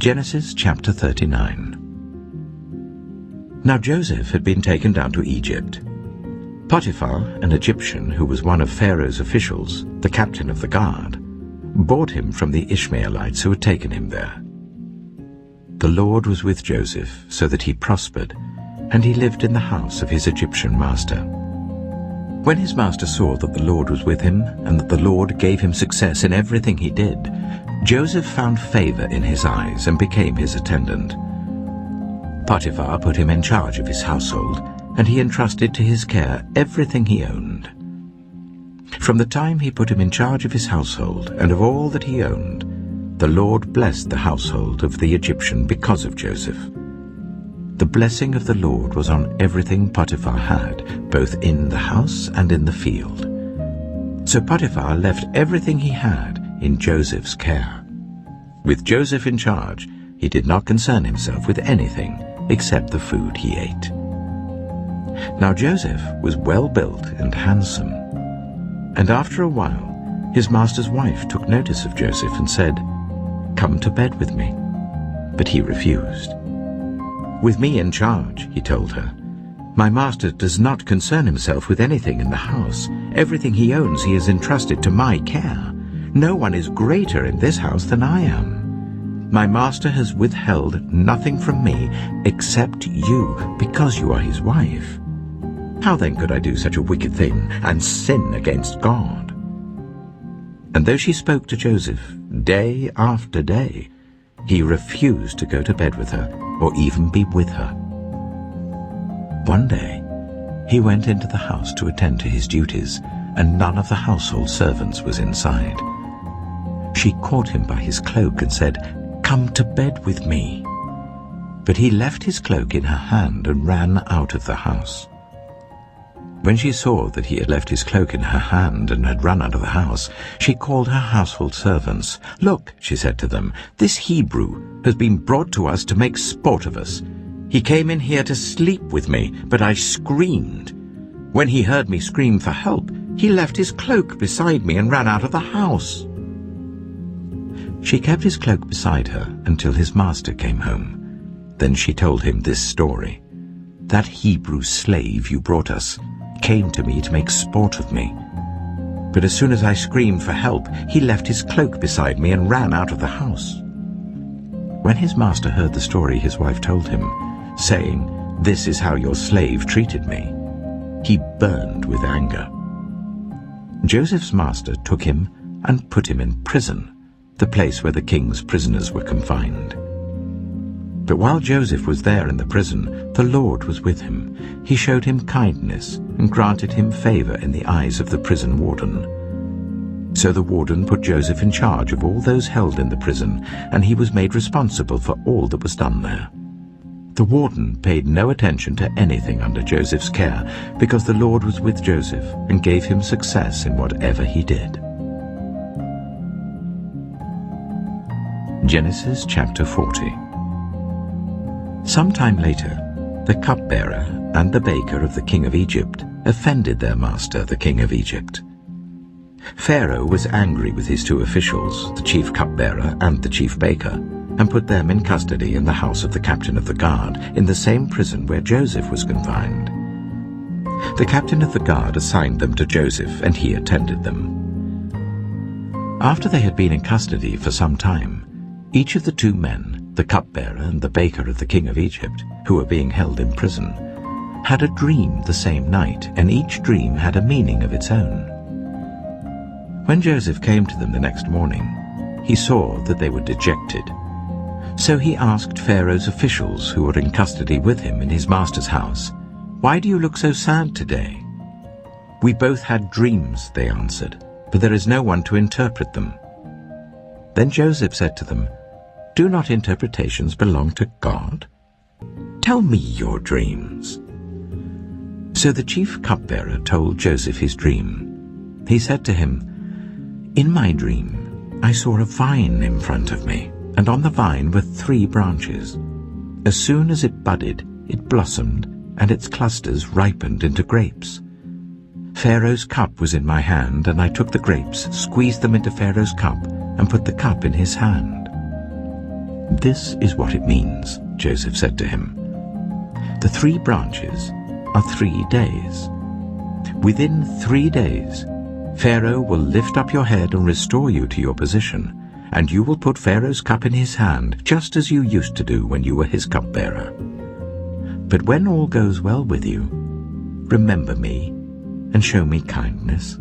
Genesis chapter 39. Now Joseph had been taken down to Egypt. Potiphar, an Egyptian who was one of Pharaoh's officials, the captain of the guard, bought him from the Ishmaelites who had taken him there. The Lord was with Joseph, so that he prospered, and he lived in the house of his Egyptian master. When his master saw that the Lord was with him, and that the Lord gave him success in everything he did, Joseph found favor in his eyes and became his attendant. Potiphar put him in charge of his household, and he entrusted to his care everything he owned. From the time he put him in charge of his household and of all that he owned, the Lord blessed the household of the Egyptian because of Joseph. The blessing of the Lord was on everything Potiphar had, both in the house and in the field. So Potiphar left everything he had in Joseph's care. With Joseph in charge, he did not concern himself with anything except the food he ate. Now Joseph was well built and handsome. And after a while, his master's wife took notice of Joseph and said, "Come to bed with me." But he refused. "With me in charge," he told her, "my master does not concern himself with anything in the house. Everything he owns he has entrusted to my care. No one is greater in this house than I am. My master has withheld nothing from me except you, because you are his wife. How then could I do such a wicked thing and sin against God?" And though she spoke to Joseph day after day, he refused to go to bed with her or even be with her. One day, he went into the house to attend to his duties, and none of the household servants was inside. She caught him by his cloak and said, "Come to bed with me." But he left his cloak in her hand and ran out of the house. When she saw that he had left his cloak in her hand and had run out of the house, she called her household servants. "Look," she said to them, "this Hebrew has been brought to us to make sport of us. He came in here to sleep with me, but I screamed. When he heard me scream for help, he left his cloak beside me and ran out of the house." She kept his cloak beside her until his master came home. Then she told him this story. "That Hebrew slave you brought us came to me to make sport of me. But as soon as I screamed for help, he left his cloak beside me and ran out of the house." When his master heard the story his wife told him, saying, "This is how your slave treated me," he burned with anger. Joseph's master took him and put him in prison, the place where the king's prisoners were confined. But while Joseph was there in the prison, the Lord was with him. He showed him kindness and granted him favor in the eyes of the prison warden. So the warden put Joseph in charge of all those held in the prison, and he was made responsible for all that was done there. The warden paid no attention to anything under Joseph's care, because the Lord was with Joseph and gave him success in whatever he did. Genesis chapter 40. Some time later, the cupbearer and the baker of the king of Egypt offended their master, the king of Egypt. Pharaoh was angry with his two officials, the chief cupbearer and the chief baker, and put them in custody in the house of the captain of the guard, in the same prison where Joseph was confined. The captain of the guard assigned them to Joseph, and he attended them. After they had been in custody for some time, each of the two men, the cupbearer and the baker of the king of Egypt, who were being held in prison, had a dream the same night, and each dream had a meaning of its own. When Joseph came to them the next morning, he saw that they were dejected. So he asked Pharaoh's officials who were in custody with him in his master's house, "Why do you look so sad today?" "We both had dreams," they answered, "but there is no one to interpret them." Then Joseph said to them, "Do not interpretations belong to God? Tell me your dreams." So the chief cupbearer told Joseph his dream. He said to him, "In my dream I saw a vine in front of me, and on the vine were 3 branches. As soon as it budded, it blossomed, and its clusters ripened into grapes. Pharaoh's cup was in my hand, and I took the grapes, squeezed them into Pharaoh's cup, and put the cup in his hand. "This is what it means," Joseph said to him. "The 3 branches are 3 days. Within 3 days, Pharaoh will lift up your head and restore you to your position, and you will put Pharaoh's cup in his hand, just as you used to do when you were his cupbearer. But when all goes well with you, remember me and show me kindness.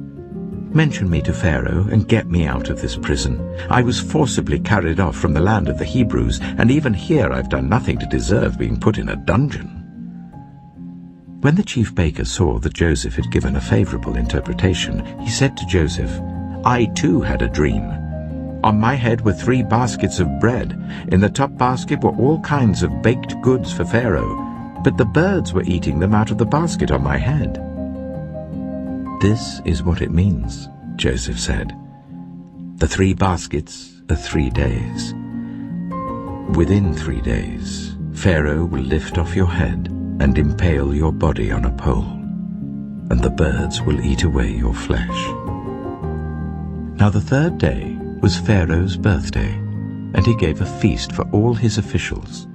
Mention me to Pharaoh and get me out of this prison. I was forcibly carried off from the land of the Hebrews, and even here I've done nothing to deserve being put in a dungeon." When the chief baker saw that Joseph had given a favorable interpretation, he said to Joseph, "I too had a dream. On my head were 3 baskets of bread. In the top basket were all kinds of baked goods for Pharaoh, but the birds were eating them out of the basket on my head." "This is what it means," Joseph said. "The 3 baskets are 3 days. Within 3 days, Pharaoh will lift off your head and impale your body on a pole, and the birds will eat away your flesh." Now the 3rd day was Pharaoh's birthday, and he gave a feast for all his officials.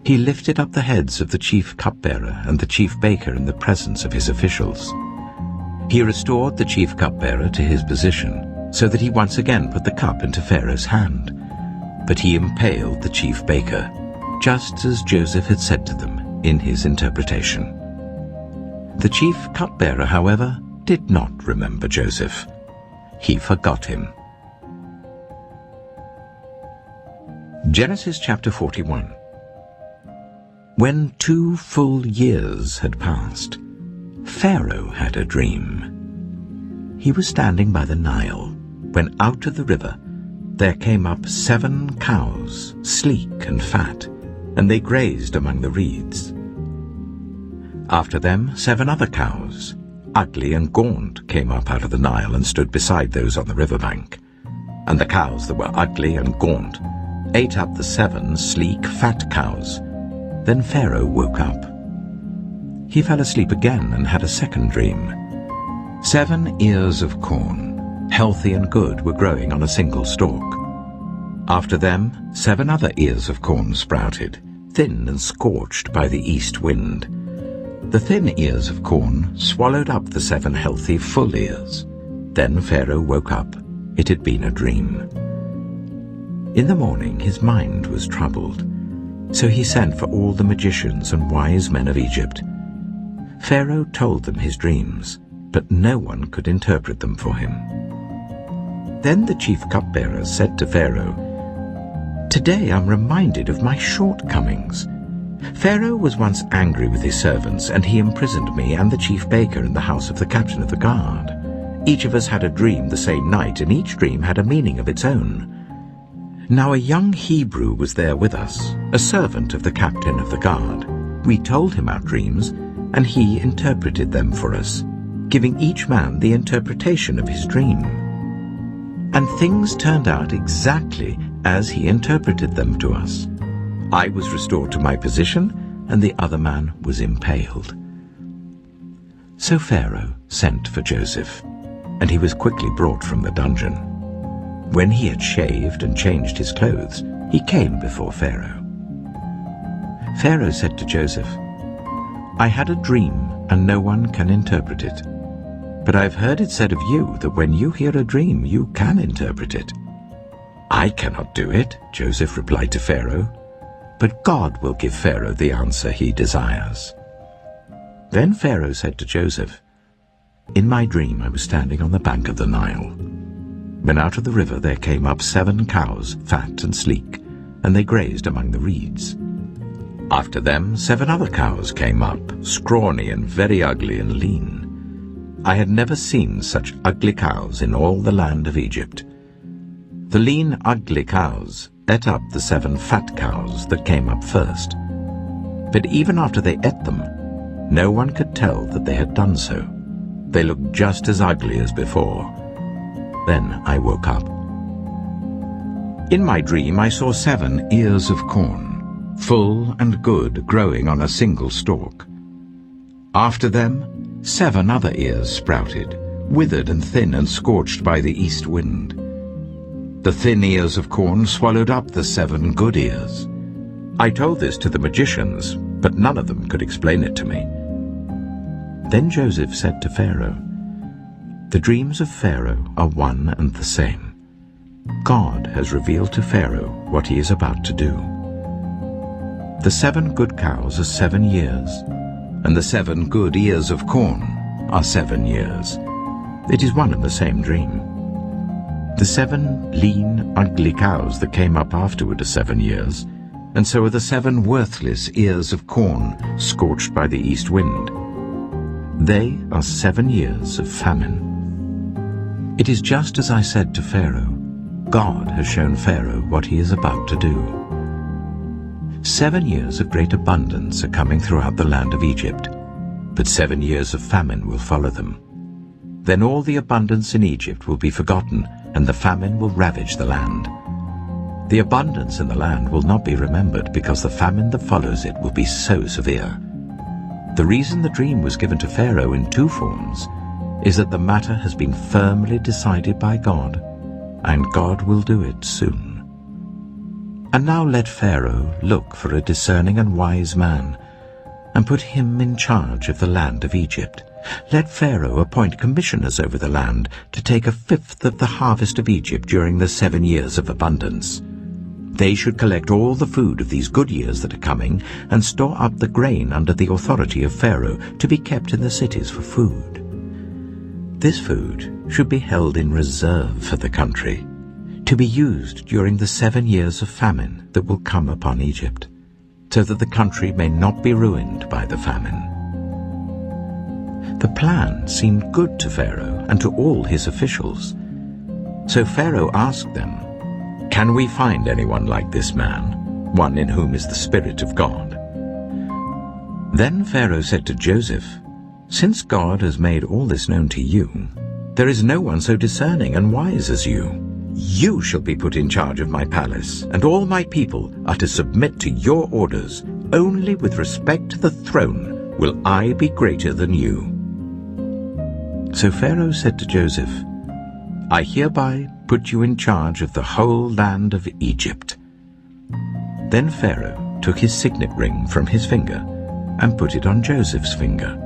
He lifted up the heads of the chief cupbearer and the chief baker in the presence of his officials. He restored the chief cupbearer to his position, so that he once again put the cup into Pharaoh's hand. But he impaled the chief baker, just as Joseph had said to them in his interpretation. The chief cupbearer, however, did not remember Joseph. He forgot him. Genesis chapter 41. When 2 full years had passed, Pharaoh had a dream. He was standing by the Nile, when out of the river there came up 7 cows, sleek and fat, and they grazed among the reeds. After them 7 other cows, ugly and gaunt, came up out of the Nile and stood beside those on the riverbank. And the cows that were ugly and gaunt ate up the 7 sleek, fat cows. Then Pharaoh woke up. He fell asleep again and had a second dream. 7 ears of corn, healthy and good, were growing on a single stalk. After them 7 other ears of corn sprouted, thin and scorched by the east wind. The thin ears of corn swallowed up the 7 healthy, full ears. Then Pharaoh woke up. It had been a dream. In the morning his mind was troubled, so he sent for all the magicians and wise men of Egypt. Pharaoh told them his dreams, but no one could interpret them for him. Then the chief cupbearer said to Pharaoh, "Today I'm reminded of my shortcomings. Pharaoh was once angry with his servants, and he imprisoned me and the chief baker in the house of the captain of the guard. Each of us had a dream the same night, and each dream had a meaning of its own. Now a young Hebrew was there with us, a servant of the captain of the guard. We told him our dreams, and he interpreted them for us, giving each man the interpretation of his dream. And things turned out exactly as he interpreted them to us. I was restored to my position, and the other man was impaled." So Pharaoh sent for Joseph, and he was quickly brought from the dungeon. When he had shaved and changed his clothes, he came before Pharaoh. Pharaoh said to Joseph, "I had a dream, and no one can interpret it. But I've heard it said of you that when you hear a dream, you can interpret it." "I cannot do it," Joseph replied to Pharaoh, "but God will give Pharaoh the answer he desires." Then Pharaoh said to Joseph, "In my dream I was standing on the bank of the Nile. When out of the river there came up 7 cows, fat and sleek, and they grazed among the reeds. After them 7 other cows came up, scrawny and very ugly and lean. I had never seen such ugly cows in all the land of Egypt. The lean, ugly cows ate up the 7 fat cows that came up first. But even after they ate them, no one could tell that they had done so. They looked just as ugly as before. Then I woke up. In my dream I saw 7 ears of corn, full and good, growing on a single stalk. After them 7 other ears sprouted, withered and thin and scorched by the east wind. The thin ears of corn swallowed up the 7 good ears. I told this to the magicians, but none of them could explain it to me. Then Joseph said to Pharaoh, "The dreams of Pharaoh are one and the same. God has revealed to Pharaoh what he is about to do. The 7 good cows are 7 years, and the 7 good ears of corn are 7 years. It is one and the same dream. The 7 lean, ugly cows that came up afterward are 7 years, and so are the 7 worthless ears of corn scorched by the east wind. They are 7 years of famine. It is just as I said to Pharaoh. God has shown Pharaoh what he is about to do. 7 years of great abundance are coming throughout the land of Egypt, but 7 years of famine will follow them. Then all the abundance in Egypt will be forgotten, and the famine will ravage the land. The abundance in the land will not be remembered, because the famine that follows it will be so severe. The reason the dream was given to Pharaoh in 2 forms is that the matter has been firmly decided by God, and God will do it soon. And now let Pharaoh look for a discerning and wise man, and put him in charge of the land of Egypt. Let Pharaoh appoint commissioners over the land to take 1/5 of the harvest of Egypt during the 7 years of abundance. They should collect all the food of these good years that are coming, and store up the grain under the authority of Pharaoh, to be kept in the cities for food. This food should be held in reserve for the country, to be used during the 7 years of famine that will come upon Egypt, so that the country may not be ruined by the famine. The plan seemed good to Pharaoh and to all his officials. So Pharaoh asked them, "Can we find anyone like this man, one in whom is the Spirit of God?" Then Pharaoh said to Joseph, "Since God has made all this known to you, there is no one so discerning and wise as you. You shall be put in charge of my palace, and all my people are to submit to your orders. Only with respect to the throne will I be greater than you." So Pharaoh said to Joseph, "I hereby put you in charge of the whole land of Egypt." Then Pharaoh took his signet ring from his finger and put it on Joseph's finger.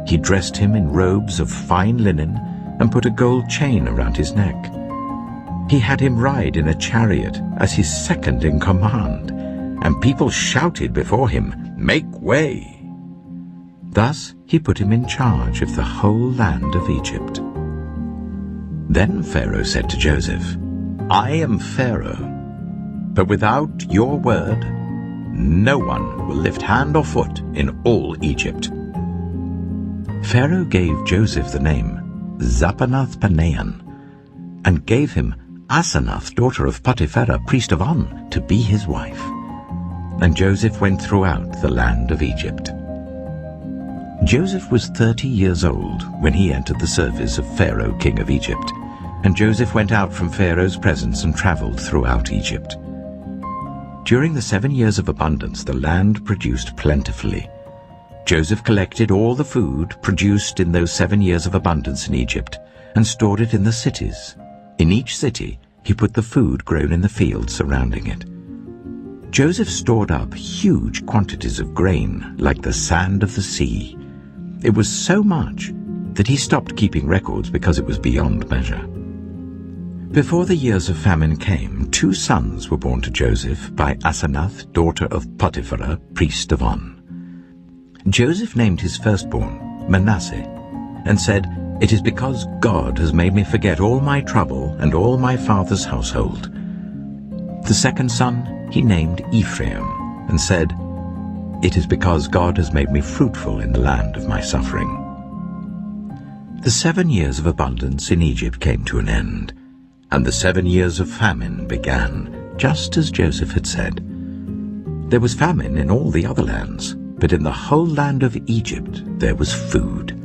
He dressed him in robes of fine linen and put a gold chain around his neck. He had him ride in a chariot as his second in command, and people shouted before him, "Make way!" Thus he put him in charge of the whole land of Egypt. Then Pharaoh said to Joseph, "I am Pharaoh, but without your word, no one will lift hand or foot in all Egypt." Pharaoh gave Joseph the name Zapanath-Paneah, and gave him Asenath, daughter of Potiphera, priest of On, to be his wife. And Joseph went throughout the land of Egypt. Joseph was 30 years old when he entered the service of Pharaoh, king of Egypt, and Joseph went out from Pharaoh's presence and traveled throughout Egypt. During the 7 years of abundance, the land produced plentifully. Joseph collected all the food produced in those 7 years of abundance in Egypt and stored it in the cities. In each city he put the food grown in the fields surrounding it. Joseph stored up huge quantities of grain, like the sand of the sea. It was so much that he stopped keeping records because it was beyond measure. Before the years of famine came, 2 sons were born to Joseph by Asenath, daughter of Potiphera, priest of On. Joseph named his firstborn Manasseh, and said, "It is because God has made me forget all my trouble and all my father's household." The second son he named Ephraim, and said, "It is because God has made me fruitful in the land of my suffering." The 7 years of abundance in Egypt came to an end, and the 7 years of famine began, just as Joseph had said. There was famine in all the other lands, but in the whole land of Egypt there was food.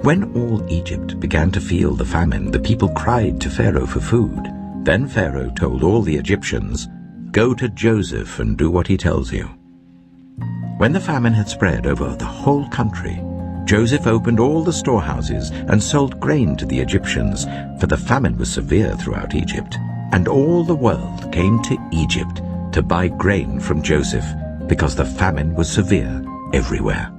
When all Egypt began to feel the famine, the people cried to Pharaoh for food. Then Pharaoh told all the Egyptians, "Go to Joseph and do what he tells you." When the famine had spread over the whole country, Joseph opened all the storehouses and sold grain to the Egyptians, for the famine was severe throughout Egypt. and all the world came to Egypt to buy grain from Joseph, because the famine was severe everywhere.